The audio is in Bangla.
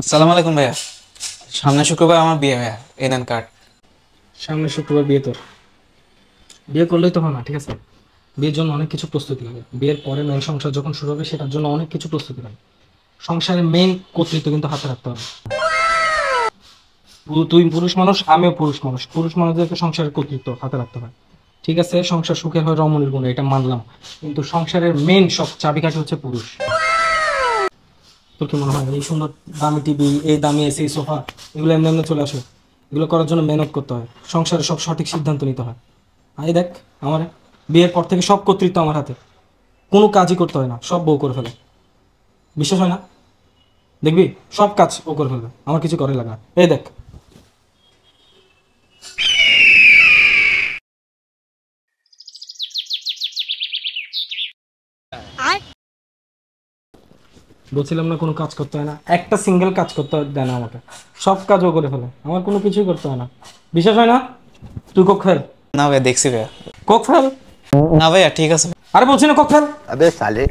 আসসালামু আলাইকুম ভাইয়া। সামনে শুক্রবার আমার বিয়ে ভাইয়া, এই নেন কার্ড। সামনে শুক্রবার বিয়ে তোর? বিয়ে করলেই তো হয় না, ঠিক আছে? বিয়ের জন্য অনেক কিছু প্রস্তুতি লাগে। বিয়ের পরে মেন সংসার যখন শুরু হবে সেটার জন্য অনেক কিছু প্রস্তুতি লাগে। সংসারের মেইন কর্তৃত্ব কিন্তু হাতে রাখতে হবে। তুই পুরুষ মানুষ, আমিও পুরুষ মানুষ। পুরুষ মানুষদেরকে সংসারের কর্তৃত্ব হাতে রাখতে হয়। ঠিক আছে, সংসার সুখের হয় রমণীর গুণে, এটা মানলাম। কিন্তু সংসারের মেইন সব চাবিকাঠি হচ্ছে পুরুষ। তোর কি মনে হয় এই সুন্দর দামি টিভি, এই দামি এসি, সোফা, এগুলো এমনি এমনি চলে আসে? এগুলো করার জন্য মেহনত করতে হয়, সংসারে সব সঠিক সিদ্ধান্ত নিতে হয়। এই দেখ, আমার বিয়ের পর থেকে সব কর্তৃত্ব আমার হাতে। কোনো কাজই করতে হয় না, সব বউ করে ফেলে। বিশ্বাস হয় না? দেখবি, সব কাজ ও করে ফেলবে, আমার কিছু করে লাগে না। এই দেখ। বলছিলাম না কোনো কাজ করতে হয় না, একটা সিঙ্গেল কাজ করতে দেয় না আমাকে। সব কাজ ও করে ফেলে, আমার কোনো কিছুই করতে হয় না। বিশ্বাস হয় না? তুই কোক ফেল। না ভাইয়া, দেখছি ভাইয়া। Coke fail. না ভাইয়া, ঠিক আছে। আরে বলছি না কোক ফেল। अबे साले।